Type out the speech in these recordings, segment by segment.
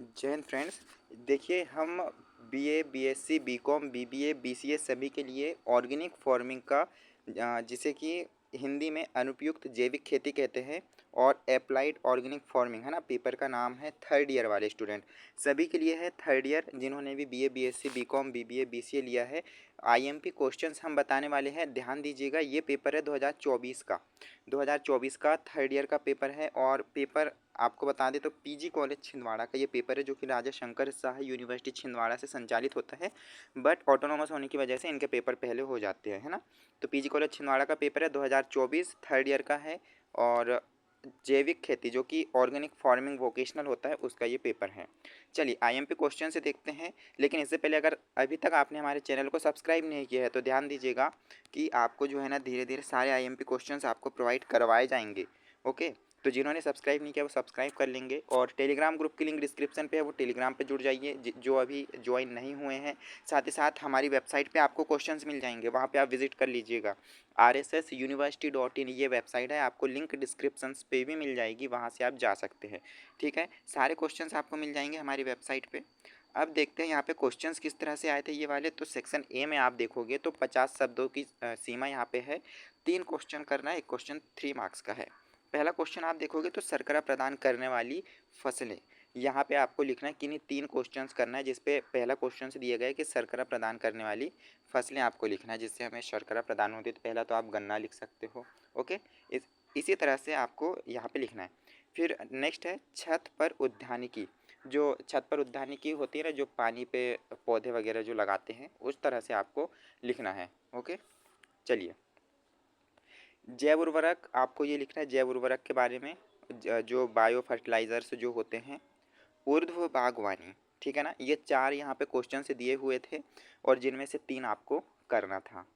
जय हिंद फ्रेंड्स। देखिए, हम BA, BSc, BCom, BBA, BCA सभी के लिए ऑर्गेनिक फार्मिंग का जिसे कि हिंदी में अनुपयुक्त जैविक खेती कहते हैं और एप्लाइड ऑर्गेनिक फार्मिंग है ना, पेपर का नाम है। थर्ड ईयर वाले स्टूडेंट सभी के लिए है। थर्ड ईयर जिन्होंने भी BA, BSc, BCom, BBA, BCA लिया है, आईएमपी क्वेश्चंस हम बताने वाले हैं। ध्यान दीजिएगा, ये पेपर है 2024 का थर्ड ईयर का पेपर है। और पेपर आपको बता दें तो पीजी कॉलेज छिंदवाड़ा का ये पेपर है, जो कि राजा शंकर शाह यूनिवर्सिटी छिंदवाड़ा से संचालित होता है। बट ऑटोनॉमस होने की वजह से इनके पेपर पहले हो जाते हैं, है ना। तो पीजी कॉलेज छिंदवाड़ा का पेपर है 2024, थर्ड ईयर का है। और जैविक खेती जो कि ऑर्गेनिक फार्मिंग वोकेशनल होता है, उसका ये पेपर है। चलिए आईएमपी क्वेश्चन से देखते हैं। लेकिन इससे पहले अगर अभी तक आपने हमारे चैनल को सब्सक्राइब नहीं किया है तो ध्यान दीजिएगा कि आपको जो है ना धीरे धीरे सारे आईएमपी क्वेश्चंस आपको प्रोवाइड करवाए जाएंगे। ओके, तो जिन्होंने सब्सक्राइब नहीं किया वो सब्सक्राइब कर लेंगे। और टेलीग्राम ग्रुप की लिंक डिस्क्रिप्शन पे है, वो टेलीग्राम पे जुड़ जाइए जो अभी ज्वाइन नहीं हुए हैं। साथ ही साथ हमारी वेबसाइट पे आपको क्वेश्चंस मिल जाएंगे, वहाँ पे आप विजिट कर लीजिएगा। rssuniversity.in ये वेबसाइट है, आपको लिंक डिस्क्रिप्शन पे भी मिल जाएगी, वहाँ से आप जा सकते हैं। ठीक है, सारे क्वेश्चंस आपको मिल जाएंगे हमारी वेबसाइट पे। अब देखते हैं यहाँ पे क्वेश्चंस किस तरह से आए थे ये वाले। तो सेक्शन ए में आप देखोगे तो 50 शब्दों की सीमा यहाँ पे है। 3 क्वेश्चन करना है, एक क्वेश्चन 3 मार्क्स का है। पहला क्वेश्चन आप देखोगे तो शर्करा प्रदान करने वाली फसलें, यहाँ पे आपको लिखना है किन्हीं 3 क्वेश्चंस करना है, जिसपे पहला क्वेश्चन से दिया गया है कि शर्करा प्रदान करने वाली फसलें आपको लिखना है जिससे हमें शर्करा प्रदान होती है। तो पहला तो आप गन्ना लिख सकते हो। ओके, इसी तरह से आपको यहाँ पे लिखना है। फिर नेक्स्ट है छत पर उद्यानिकी। जो छत पर उद्यानिकी होती है ना, जो पानी पे पौधे वगैरह जो लगाते हैं, उस तरह से आपको लिखना है। ओके, चलिए जैव उर्वरक आपको ये लिखना है, जैव उर्वरक के बारे में। जो बायो फर्टिलाइजर्स जो होते हैं, ऊर्ध्व बागवानी, ठीक है ना। ये 4 यहाँ पे क्वेश्चन से दिए हुए थे और जिनमें से 3 आपको करना था।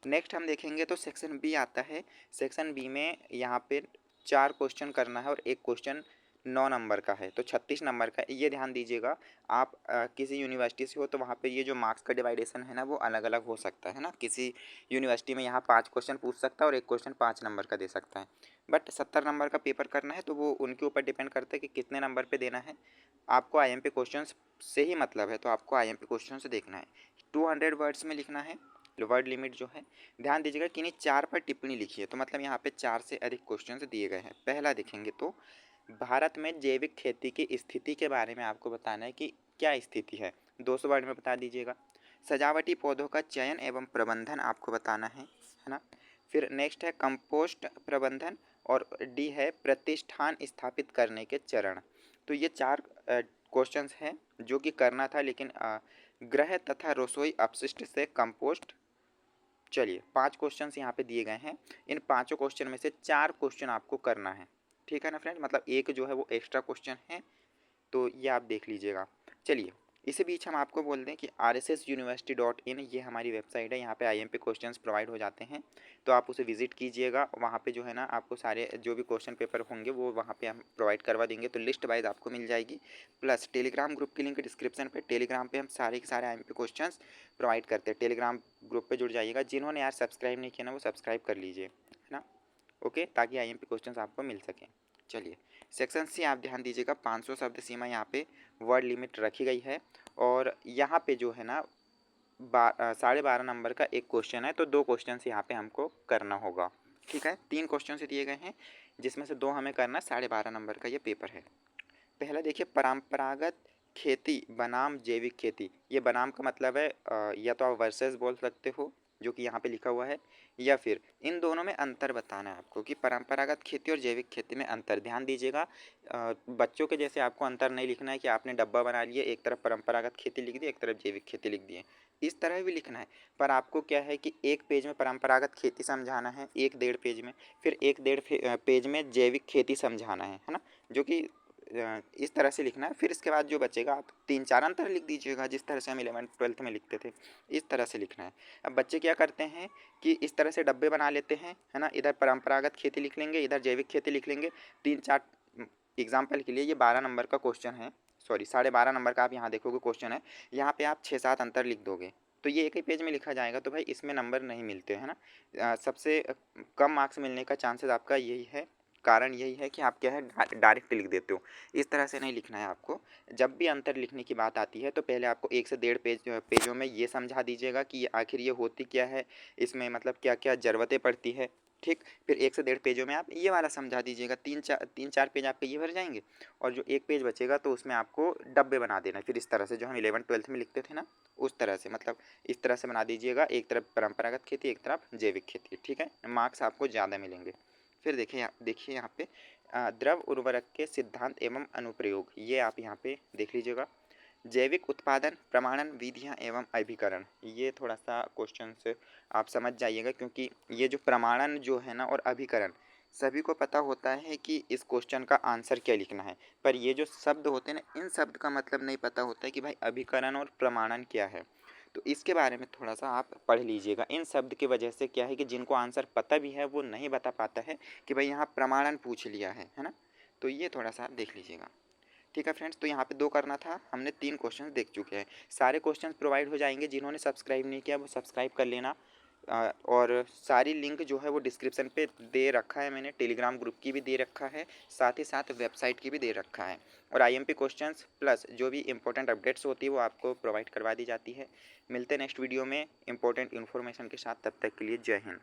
नेक्स्ट हम देखेंगे तो सेक्शन बी आता है। सेक्शन बी में यहाँ पे 4 क्वेश्चन करना है और एक क्वेश्चन 9 नंबर का है, तो 36 नंबर का। ये ध्यान दीजिएगा, आप किसी यूनिवर्सिटी से हो तो वहाँ पे ये जो मार्क्स का डिवाइडेशन है ना, वो अलग अलग हो सकता है ना। किसी यूनिवर्सिटी में यहाँ 5 क्वेश्चन पूछ सकता है और एक क्वेश्चन 5 नंबर का दे सकता है। बट 70 नंबर का पेपर करना है तो वो उनके ऊपर डिपेंड करता है कि कितने नंबर पे देना है। आपको आईएमपी क्वेश्चन से ही मतलब है, तो आपको आईएमपी क्वेश्चन से देखना है। 200 वर्ड्स में लिखना है, वर्ड लिमिट जो है। ध्यान दीजिएगा कि नहीं 4 पर टिप्पणी लिखिए, तो मतलब यहाँ पे 4 से अधिक क्वेश्चन दिए गए हैं। पहला देखेंगे तो भारत में जैविक खेती की स्थिति के बारे में आपको बताना है कि क्या स्थिति है, 200 वर्ड में बता दीजिएगा। सजावटी पौधों का चयन एवं प्रबंधन आपको बताना है ना। फिर नेक्स्ट है कंपोस्ट प्रबंधन। और डी है प्रतिष्ठान स्थापित करने के चरण। तो ये 4 क्वेश्चंस हैं जो कि करना था, लेकिन गृह तथा रसोई अपशिष्ट से कंपोस्ट। चलिए 5 क्वेश्चंस यहाँ पे दिए गए हैं, इन पांचों क्वेश्चन में से 4 क्वेश्चन आपको करना है। ठीक है ना फ्रेंड, मतलब एक जो है वो एक्स्ट्रा क्वेश्चन है, तो ये आप देख लीजिएगा। चलिए इसी बीच हम आपको बोल दें कि rssuniversity.in ये हमारी वेबसाइट है, यहाँ पे आईएमपी क्वेश्चंस प्रोवाइड हो जाते हैं, तो आप उसे विजिट कीजिएगा। वहाँ पे जो है ना आपको सारे जो भी क्वेश्चन पेपर होंगे वो वहाँ पे हम प्रोवाइड करवा देंगे, तो लिस्ट वाइज आपको मिल जाएगी। प्लस टेलीग्राम ग्रुप की लिंक डिस्क्रिप्शन पे, टेलीग्राम पे हम सारे के सारे आईएमपी क्वेश्चंस प्रोवाइड करते हैं। टेलीग्राम ग्रुप पे जुड़ जाइएगा। जिन्होंने यार सब्सक्राइब नहीं किया ना वो सब्सक्राइब कर लीजिए, है ना। ओके, ताकि आईएमपी क्वेश्चंस आपको मिल सकें। चलिए सेक्शन सी आप ध्यान दीजिएगा, 500 शब्द सीमा यहाँ पे वर्ड लिमिट रखी गई है। और यहाँ पे जो है ना 12.5 नंबर का एक क्वेश्चन है, तो 2 क्वेश्चन यहाँ पे हमको करना होगा। ठीक है, 3 क्वेश्चन से दिए गए हैं जिसमें से 2 हमें करना, 12.5 नंबर का ये पेपर है। पहला देखिए, परंपरागत खेती बनाम जैविक खेती। ये बनाम का मतलब है या तो आप वर्सेस बोल सकते हो, जो कि यहाँ पे लिखा हुआ है, या फिर इन दोनों में अंतर बताना है आपको कि परंपरागत खेती और जैविक खेती में अंतर। ध्यान दीजिएगा, बच्चों के जैसे आपको अंतर नहीं लिखना है कि आपने डब्बा बना लिया, एक तरफ परंपरागत खेती लिख दी, एक तरफ जैविक खेती लिख दिए, इस तरह भी लिखना है। पर आपको क्या है कि एक पेज में परंपरागत खेती समझाना है, एक 1.5 पेज में, फिर एक 1.5 पेज में जैविक खेती समझाना है ना। जो कि इस तरह से लिखना है। फिर इसके बाद जो बचेगा आप 3-4 अंतर लिख दीजिएगा, जिस तरह से हम 11th-12th में लिखते थे, इस तरह से लिखना है। अब बच्चे क्या करते हैं कि इस तरह से डब्बे बना लेते हैं, है ना। इधर परंपरागत खेती लिख लेंगे, इधर जैविक खेती लिख लेंगे। 3-4 एग्जाम्पल के लिए ये 12 नंबर का क्वेश्चन है, सॉरी 12.5 नंबर का आप यहाँ देखोगे क्वेश्चन है, यहाँ पे आप 6-7 अंतर लिख दोगे तो ये एक ही पेज में लिखा जाएगा, तो भाई इसमें नंबर नहीं मिलते, है ना। सबसे कम मार्क्स मिलने का चांसेस आपका यही है, कारण यही है कि आप क्या है डायरेक्ट लिख देते हो। इस तरह से नहीं लिखना है आपको। जब भी अंतर लिखने की बात आती है तो पहले आपको 1 से 1.5 पेजों में ये समझा दीजिएगा कि आखिर ये होती क्या है, इसमें मतलब क्या-क्या ज़रूरतें पड़ती है, ठीक। फिर 1 से 1.5 पेजों में आप ये वाला समझा दीजिएगा। 3-4 पेज आपके ये भर जाएँगे और जो 1 पेज बचेगा तो उसमें आपको डब्बे बना देना है। फिर इस तरह से जो हम 11th-12th में लिखते थे ना, उस तरह से मतलब इस तरह से बना दीजिएगा। एक तरफ परंपरागत खेती, एक तरफ जैविक खेती, ठीक है। मार्क्स आपको ज़्यादा मिलेंगे। फिर देखिए यहाँ पे द्रव उर्वरक के सिद्धांत एवं अनुप्रयोग, ये आप यहाँ पे देख लीजिएगा। जैविक उत्पादन, प्रमाणन, विधियाँ एवं अभिकरण, ये थोड़ा सा क्वेश्चन से आप समझ जाइएगा, क्योंकि ये जो प्रमाणन जो है ना और अभिकरण, सभी को पता होता है कि इस क्वेश्चन का आंसर क्या लिखना है, पर ये जो शब्द होते हैं ना, इन शब्द का मतलब नहीं पता होता है कि भाई अभिकरण और प्रमाणन क्या है। तो इसके बारे में थोड़ा सा आप पढ़ लीजिएगा। इन शब्द की वजह से क्या है कि जिनको आंसर पता भी है वो नहीं बता पाता है कि भाई यहाँ प्रमाणन पूछ लिया है ना। तो ये थोड़ा सा आप देख लीजिएगा। ठीक है फ्रेंड्स, तो यहाँ पे 2 करना था, हमने 3 क्वेश्चन देख चुके हैं। सारे क्वेश्चन प्रोवाइड हो जाएंगे, जिन्होंने सब्सक्राइब नहीं किया वो सब्सक्राइब कर लेना। और सारी लिंक जो है वो डिस्क्रिप्शन पे दे रखा है मैंने, टेलीग्राम ग्रुप की भी दे रखा है, साथ ही साथ वेबसाइट की भी दे रखा है। और आईएमपी क्वेश्चंस प्लस जो भी इंपॉर्टेंट अपडेट्स होती है वो आपको प्रोवाइड करवा दी जाती है। मिलते हैं नेक्स्ट वीडियो में इंपॉर्टेंट इन्फॉर्मेशन के साथ, तब तक के लिए जय हिंद।